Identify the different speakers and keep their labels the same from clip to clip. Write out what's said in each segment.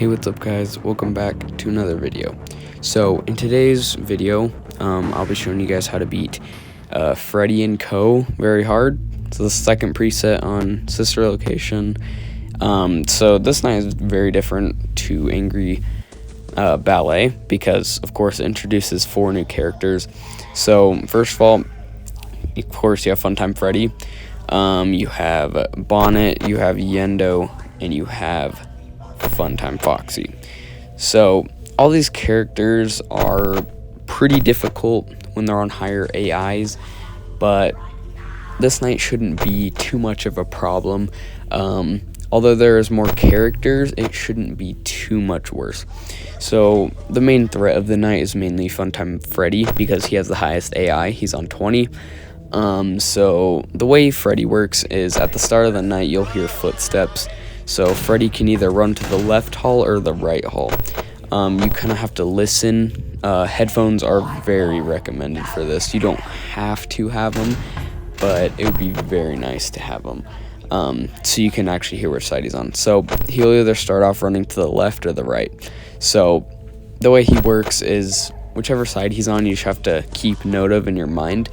Speaker 1: Hey, what's up guys, welcome back to another video. So in today's video I'll be showing you guys how to beat Freddy and Co. very hard. So the second preset on sister location. So this night is very different to Angry Ballet because of course it introduces 4 new characters. So first of all, of course you have Funtime Freddy, you have Bonnet, you have Yendo, and you have Funtime Foxy. So all these characters are pretty difficult when they're on higher AIs, but this night shouldn't be too much of a problem. Although there is more characters, it shouldn't be too much worse. So the main threat of the night is mainly Funtime Freddy because he has the highest AI. He's on 20. So the way Freddy works is at the start of the night you'll hear footsteps. So Freddy can either run to the left hall or the right hall. You kind of have to listen. Headphones are very recommended for this. You don't have to have them, but it would be very nice to have them. So you can actually hear which side he's on. So he'll either start off running to the left or the right. So the way he works is whichever side he's on, you just have to keep note of in your mind.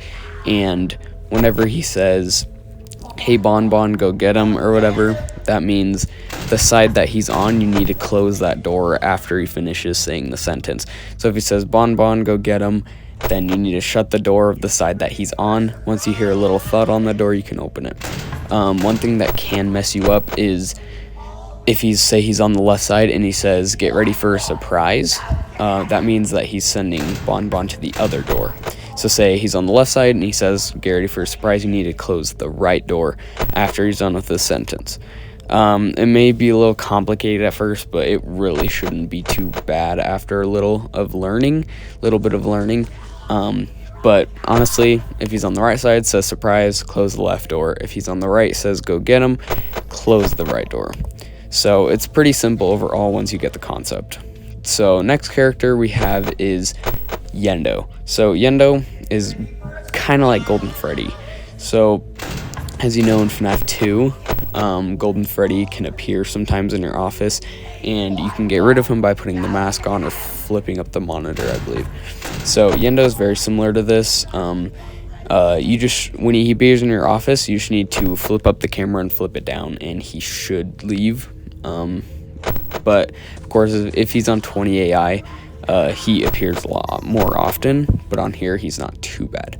Speaker 1: And whenever he says, "Hey Bon Bon, go get him," or whatever, that means the side that he's on, you need to close that door after he finishes saying the sentence. So if he says, "Bon Bon, go get him," then you need to shut the door of the side that he's on. Once you hear a little thud on the door, you can open it. One thing that can mess you up is if he's on the left side and he says, "Get ready for a surprise," that means that he's sending Bon Bon to the other door. So say he's on the left side and he says, "Get ready for a surprise," you need to close the right door after he's done with the sentence. It may be a little complicated at first, but it really shouldn't be too bad after a little bit of learning. But honestly, if he's on the right side, says surprise, close the left door. If he's on the right, says go get him, close the right door. So it's pretty simple overall once you get the concept. So next character we have is Yendo. So Yendo is kind of like Golden Freddy. So as you know in FNAF 2, Golden Freddy can appear sometimes in your office, and you can get rid of him by putting the mask on or flipping up the monitor, I believe. So Yendo is very similar to this. When he appears in your office, you just need to flip up the camera and flip it down, and he should leave. But of course, if he's on 20 AI, he appears a lot more often, but on here he's not too bad.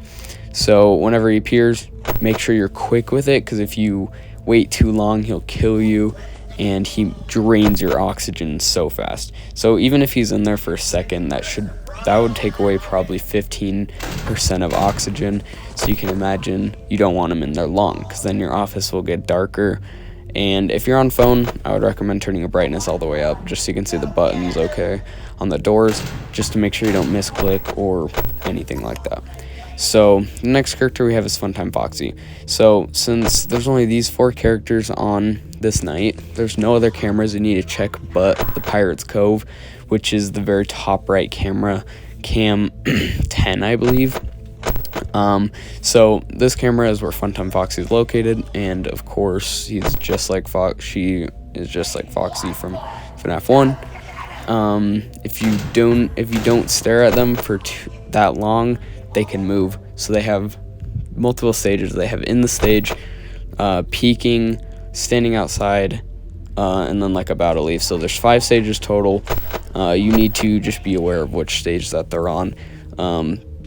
Speaker 1: So whenever he appears, make sure you're quick with it, because if you wait too long, he'll kill you, and he drains your oxygen so fast. So even if he's in there for a second, that would take away probably 15% of oxygen. So you can imagine you don't want him in there long, because then your office will get darker. And if you're on phone, I would recommend turning your brightness all the way up, just so you can see the buttons okay on the doors, just to make sure you don't misclick or anything like that. So the next character we have is Funtime Foxy. So since there's only these 4 characters on this night, there's no other cameras you need to check but the Pirate's Cove, which is the very top right camera, cam 10 I believe. So this camera is where Funtime Foxy is located, and of course she is just like Foxy from FNAF 1. If you don't stare at them for that long, they can move. So they have multiple stages. They have in the stage, peeking, standing outside, and then like about to leave. So there's 5 stages total. You need to just be aware of which stage that they're on.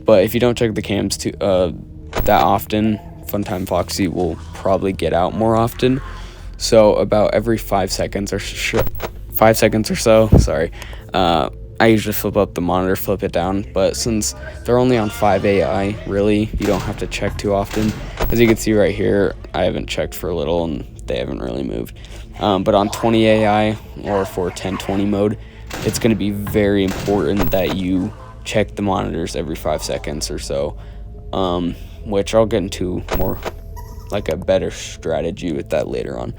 Speaker 1: But if you don't check the cams that often, Funtime Foxy will probably get out more often. So about every 5 seconds or so, I usually flip up the monitor, flip it down. But since they're only on 5 AI, really, you don't have to check too often. As you can see right here, I haven't checked for a little and they haven't really moved. But on 20 AI or for 1020 mode, it's going to be very important that you check the monitors every 5 seconds or so, which I'll get into more like a better strategy with that later on.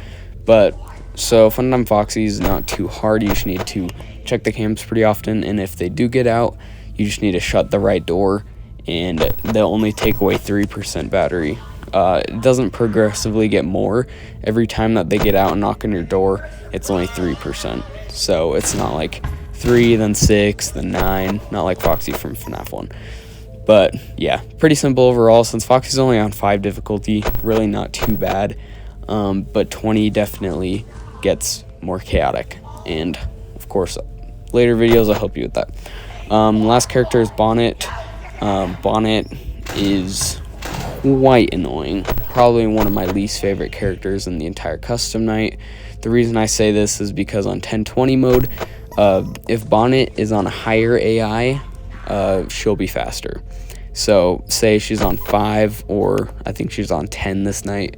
Speaker 1: But so Funtime Foxy is not too hard. You just need to check the cams pretty often, and if they do get out, you just need to shut the right door, and they'll only take away 3% battery. It doesn't progressively get more. Every time that they get out and knock on your door, it's only 3%. So it's not like 3, then 6, then 9, not like Foxy from FNAF 1. But yeah, pretty simple overall. Since Foxy's only on 5 difficulty, really not too bad. But 20 definitely gets more chaotic. And of course, later videos will help you with that. Last character is Bonnet. Bonnet is quite annoying. Probably one of my least favorite characters in the entire custom night. The reason I say this is because on 1020 mode, if Bonnet is on a higher AI, she'll be faster. So say she's on 5, or I think she's on 10 this night.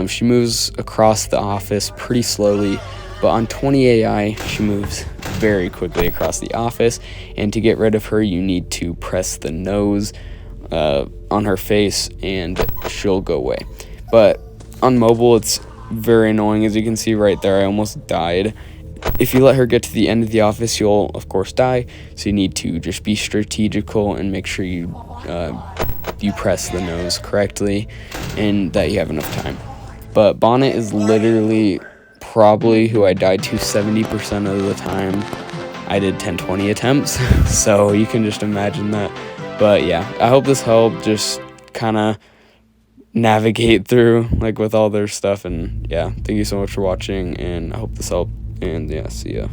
Speaker 1: She moves across the office pretty slowly, but on 20 AI, she moves very quickly across the office. And to get rid of her, you need to press the nose on her face, and she'll go away. But on mobile, it's very annoying. As you can see right there, I almost died. If you let her get to the end of the office, you'll of course die. So you need to just be strategical and make sure you press the nose correctly and that you have enough time. But Bonnet is literally probably who I died to 70% of the time I did 1020 attempts. So you can just imagine that. But yeah, I hope this helped just kind of navigate through like with all their stuff. And yeah, thank you so much for watching, and I hope this helped. And yeah, see ya.